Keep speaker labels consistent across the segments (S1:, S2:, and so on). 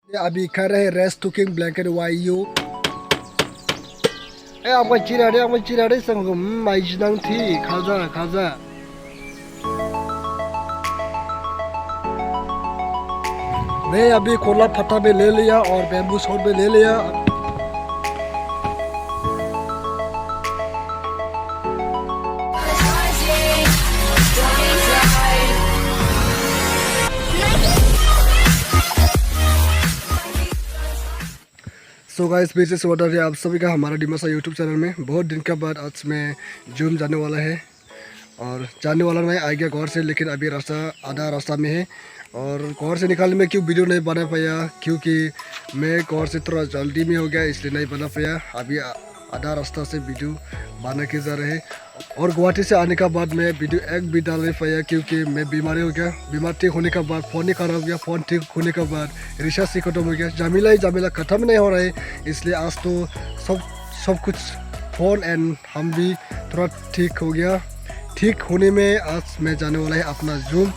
S1: अभी कर रहे रेस्ट कुकिंग ब्लैंकेट वायु ए आंगन चिरादे संगम माइजिनां थी खाजा खाजा मैं अभी कोला फटा भी ले लिया और बैम्बू शॉट भी ले लिया। सो गाइस फिर से स्वागत है आप सभी का हमारा डिमासा यूट्यूब चैनल में। बहुत दिन के बाद आज मैं जूम जाने वाला है और जाने वाला नहीं आ गया घर से, लेकिन अभी रास्ता आधा रास्ता में है और घर से निकालने में क्यों वीडियो नहीं बना पाया क्योंकि मैं घर से थोड़ा जल्दी में हो गया, इसलिए नहीं बना पाया। अभी आधा रास्ता से वीडियो बना के जा रहे हैं और गुवाहाटी से आने के बाद मैं वीडियो एक भी डाल नहीं पाया क्योंकि मैं बीमारी हो गया। बीमार ठीक होने के बाद फ़ोन ही खराब हो गया, फ़ोन ठीक होने के बाद रिचार्ज ही खत्म हो गया, झमेला ही झमेला ख़त्म नहीं हो रहा है। इसलिए आज तो सब कुछ फ़ोन एंड हम भी थोड़ा ठीक हो गया। ठीक होने में आज मैं जाने वाला है अपना जूम।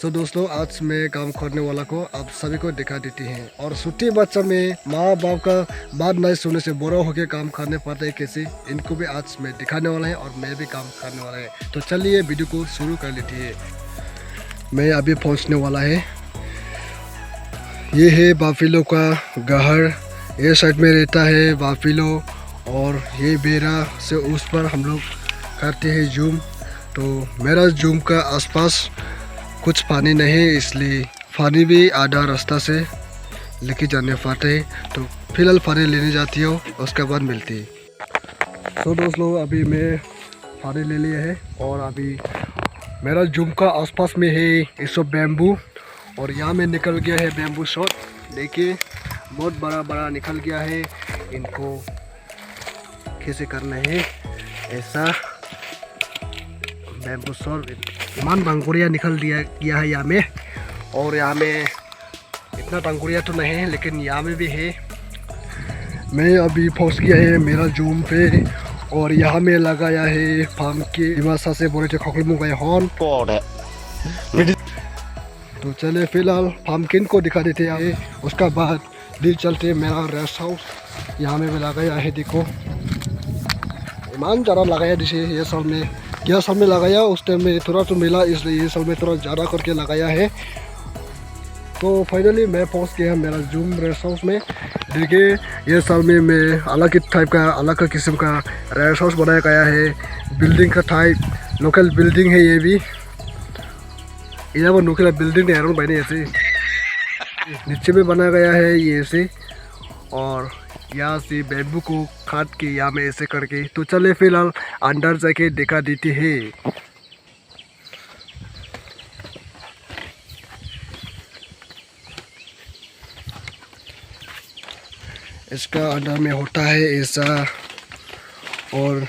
S1: तो दोस्तों आज मैं काम करने वाला को आप सभी को दिखा देती हैं और छुट्टी बच्चा में माँ बाप का बात नहीं सुनने से बुरा होकर काम करने पड़ता है कैसे, इनको भी आज मैं दिखाने वाला है और मैं भी काम करने वाला है। तो चलिए वीडियो को शुरू कर लेती है। मैं अभी पहुंचने वाला है, ये है बाफिलो का घर, ये साइड में रहता है बाफिलो और ये बेरा से उस पर हम लोग करते हैं जूम। तो मेरा जूम का आसपास कुछ पानी नहीं है, इसलिए पानी भी आधा रास्ता से लेके जाने पड़ते हैं। तो फिलहाल पानी लेने जाती हूँ, उसके बाद मिलती है। तो दोस्तों अभी मैं पानी ले लिया है और अभी मेरा जूम का आसपास में है ये सब बैम्बू और यहाँ में निकल गया है बैम्बू शॉट। देखिए बहुत बड़ा बड़ा निकल गया है, इनको कैसे करना है ऐसा बैम्बू शॉट। ईमान टंकुरिया निकल गया है यहाँ में और यहाँ में इतना टंकुरिया तो नहीं है लेकिन यहाँ में भी है। मैं अभी पहुँच गया है मेरा जूम पे और यहाँ में लगाया है फार्म के डिमासा से बोले थे खोखलमू गए हॉर्न। तो चले फिलहाल फार्मकिन को दिखा देते हैं, उसका बाद दिल चलते मेरा रेस्ट हाउस यहाँ में भी लगाया है। देखो ईमान ज़्यादा लगाया जिसे ये साल में क्या साल में लगाया, उस टाइम में थोड़ा तो मिला इसलिए ये साल में थोड़ा ज़्यादा करके लगाया है। तो फाइनली मैं पहुंच गया मेरा जूम रेस्ट हाउस में। देखिए ये साल में मैं अलग टाइप का अलग किस्म का रेस्ट हाउस बनाया गया है। बिल्डिंग का टाइप लोकल बिल्डिंग है, ये भी यहाँ पर लोकल बिल्डिंग नहीं बने ऐसे नीचे में बनाया गया है ये ऐसे और यहाँ से बैम्बू को काट के यहाँ में ऐसे करके। तो चले फिलहाल अंदर जाके दिखा देती है। इसका अंदर में होता है ऐसा और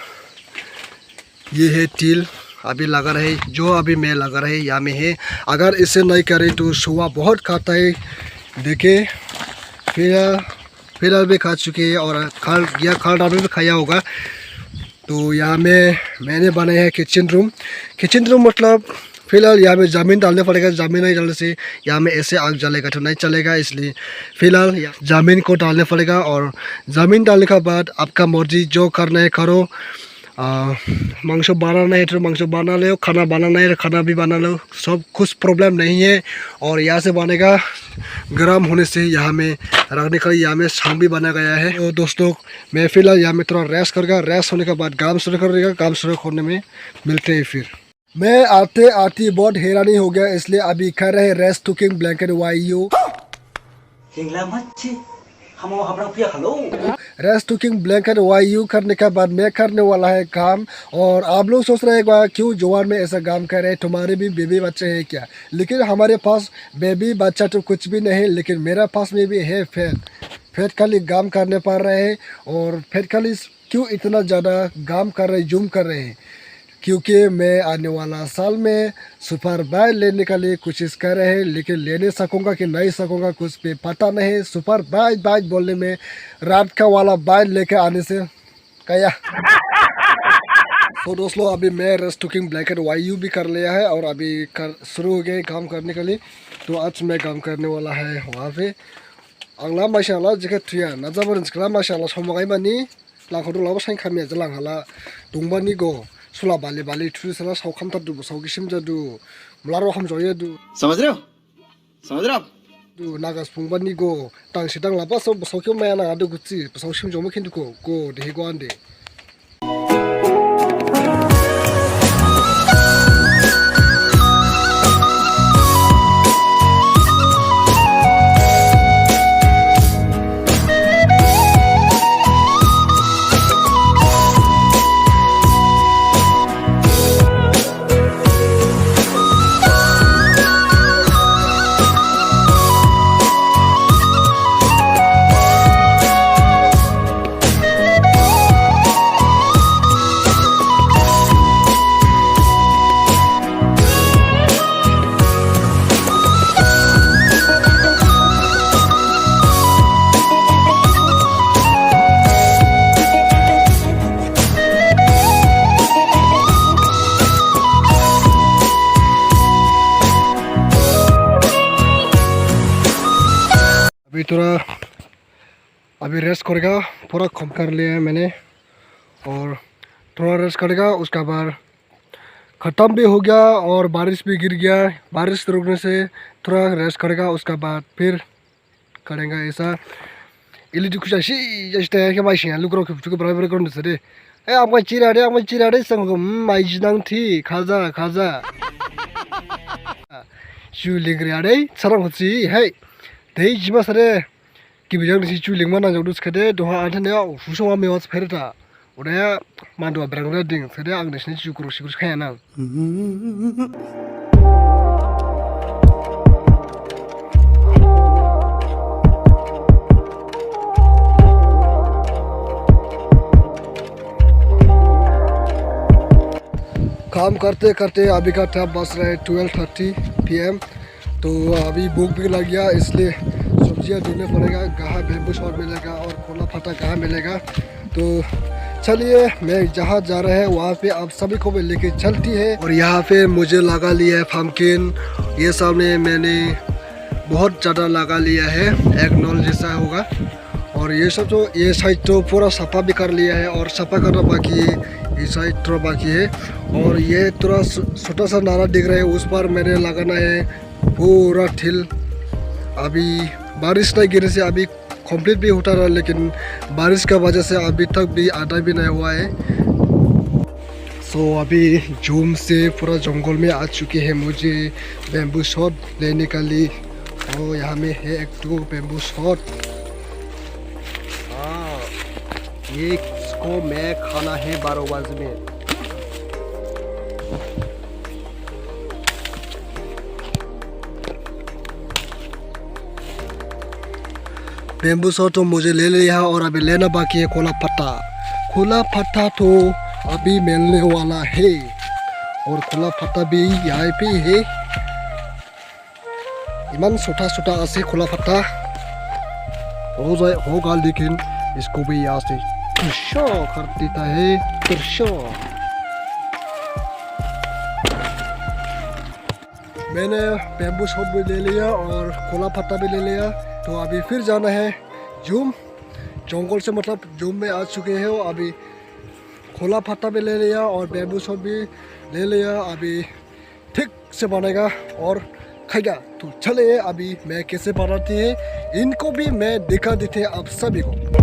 S1: ये है टील अभी लगा रहे, जो अभी मैं लगा रहे यहाँ में है। अगर इसे नहीं करे तो सुआ बहुत खाता है। देखिए फिलहाल भी खा चुके हैं और खाल डाल भी खाया होगा। तो यहाँ में मैंने बनाया है किचन रूम मतलब फिलहाल यहाँ में ज़मीन डालने पड़ेगा, ज़मीन नहीं डालने से यहाँ में ऐसे आग जलेगा तो नहीं चलेगा, इसलिए फ़िलहाल ज़मीन को डालने पड़ेगा और ज़मीन डालने के बाद आपका मर्जी जो करना है करो। मांस बनाना है तो मांस बना लो, खाना बनाना है तो खाना भी बना लो, सब कुछ प्रॉब्लम नहीं है। और यहाँ से बनेगा गर्म होने से यहाँ में रखने का यहाँ में छान भी बनाया गया है। तो दोस्तों मैं फिलहाल यहाँ में थोड़ा रेस्ट करेगा, रेस्ट होने के बाद काम शुरू करेगा, काम शुरू करने में मिलते हैं फिर। मैं आते आते बहुत हैरानी हो गया, इसलिए अभी कर रहे रेस्ट कुकिंग ब्लैंकेट वायु रेस्ट कुकिंग ब्लैंकेट वायु करने के बाद मैं करने वाला है काम। और आप लोग सोच रहे हैं क्यों जवान में ऐसा काम कर रहे हैं, तुम्हारे भी बेबी बच्चे हैं क्या? लेकिन हमारे पास बेबी बच्चा तो कुछ भी नहीं, लेकिन मेरा पास में भी है फेट खाली काम करने पड़ रहे हैं। और फेट खाली क्यों इतना ज़्यादा काम कर रहे जूम कर रहे हैं क्योंकि मैं आने वाला साल में सुपर बाइक लेने के लिए कोशिश कर रहे हैं, लेकिन लेने सकूंगा कि नहीं सकूंगा कुछ भी पता नहीं। सुपर बाइक बोलने में रात का वाला बाइक लेके आने से क्या तो दोस्तों अभी मैं रेस्ट कुकिंग ब्लैक एंड वायु भी कर लिया है और अभी शुरू हो गए काम करने के लिए। तो आज मैं काम करने वाला है वहाँ पे आंला माशाल्लाह जेके थुया नाजाबर इंस्क्रा माशाल्लाह समागाई मानी लाखौ लाबो साइन खामिया जलां हाला दंबानी गो सुला बाले बाले थुसला साव खामथार दु साव गिसिम जादु मलारो हम जयो दु
S2: समझ रहे हो आप
S1: दु नागास फुंबानी गो तांसि दां लाबा सब सावखे माया ना दु गुची साव सिम जमो खिन्थु गो देहि गो आंदे। अभी रेस्ट करेगा पूरा कम कर लिया है मैंने और थोड़ा रेस्ट करेगा उसका बाद ख़त्म भी हो गया और बारिश भी गिर गया। बारिश रुकने से थोड़ा रेस्ट करेगा उसका बाद फिर करेंगे ऐसा इलिटी कुछ ऐसी जैसे है कि माइशियाँ लुक रखे चुके बराबर करने से दे आप चिरा दे संग माइज नंग थी खाजा खाजा शू लिंग रियाडे सरंग होची है दे जिमा सरे कि बिजों निसी चू लिंग माना जौदुस कदे दोहा आंथने हुसोवा मेवास फेरता उदया मानदुआ ब्रांगरा दिं सदे आं निसनि चू कुरुसि कुरुस खाया ना काम करते करते अभी का टाइम बस रहे 12:30 PM। तो अभी भूख भी लग गया इसलिए सब्जियां ढूंढने पड़ेगा कहाँ बेम्बू शॉट मिलेगा और खोला फटा कहाँ मिलेगा। तो चलिए मैं जहाँ जा रहे हैं वहाँ पे आप सभी को भी लेके चलती है। और यहाँ पे मुझे लगा लिया है पम्पकिन, ये सामने मैंने बहुत ज़्यादा लगा लिया है एक नॉल जैसा होगा। और ये सब तो ये साइड तो पूरा सफ़ा भी कर लिया है और सफ़ा करना बाकी है, ये साइड थोड़ा बाकी है। और ये थोड़ा छोटा सा नाला दिख रहा है उस पर मैंने लगाना है पूरा ठिल। अभी बारिश नहीं गिरने से अभी कंप्लीट भी होता रहा लेकिन बारिश का वजह से अभी तक भी आधा भी नहीं हुआ है। अभी जूम से पूरा जंगल में आ चुके हैं मुझे बेम्बू शॉट लेने के लिए। और यहाँ में है एक दो बेम्बू शॉट, ये इसको मैं खाना है 12 बजे में। बेम्बू शॉट तो मुझे ले लिया और अभी लेना बाकी है खोला फट्टा तो अभी मिलने वाला है। और खोला फट्टा भी यहाँ पे है, इमान छोटा ऐसे खोला फट्टा होगा लेकिन इसको भी यहाँ से कर देता है। मैंने बेम्बू शॉट भी ले लिया और खोला फट्टा भी ले लिया। तो अभी फिर जाना है जूम, जंगल से मतलब जूम में आ चुके हैं। अभी खोला फट्टा भी ले लिया और बेम्बू शॉट भी ले लिया, अभी ठीक से बनेगा और खाएगा। तो चलिए अभी मैं कैसे बनाती है इनको भी मैं दिखा देते हैं आप सभी को।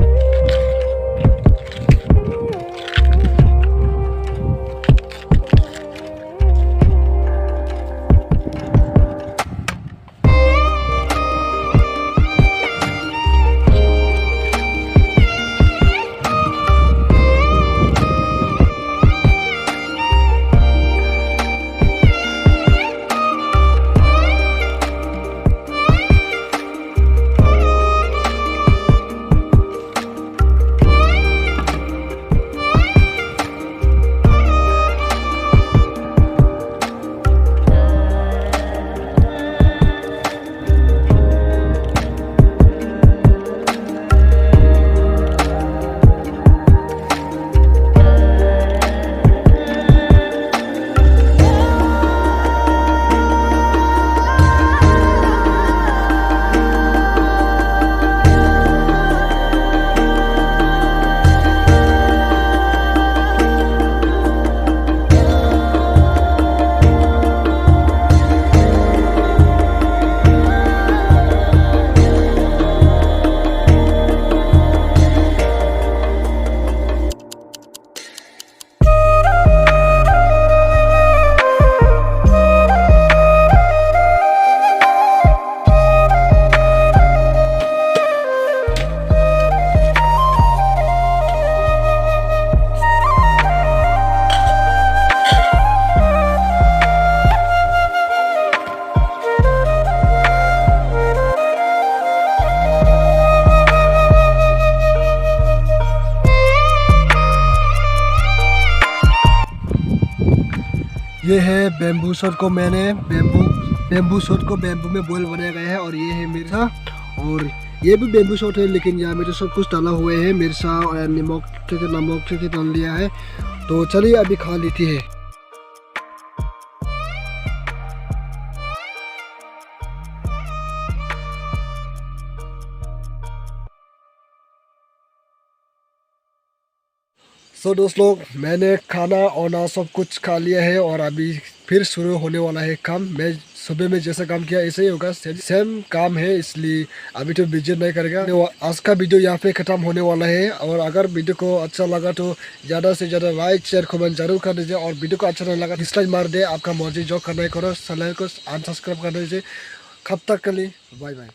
S1: ये है बेम्बू शूट को मैंने बेम्बू शूट को बेम्बू में बॉयल बनाया गया है। और ये है मिर्चा, और ये भी बेम्बू शूट है लेकिन यहाँ में तो सब कुछ डाला हुए है, मिर्चा और नमक के डाल लिया है। तो चलिए अभी खा लेती है। सो दोस्त लोग, मैंने खाना और ना सब कुछ खा लिया है और अभी फिर शुरू होने वाला है काम। मैं सुबह में जैसा काम किया ऐसे ही होगा, सेम काम है, इसलिए अभी तो वीडियो नहीं करेगा। आज का वीडियो यहाँ पे खत्म होने वाला है। और अगर वीडियो को अच्छा लगा तो ज़्यादा से ज़्यादा लाइक शेयर कमेंट जरूर कर दीजिए। और वीडियो को अच्छा नहीं लगा डिसलाइक मार दे, आपका मर्जी जो करना है करो। चैनल को अनसब्सक्राइब कर दीजिए। कब तक के लिए बाय बाय।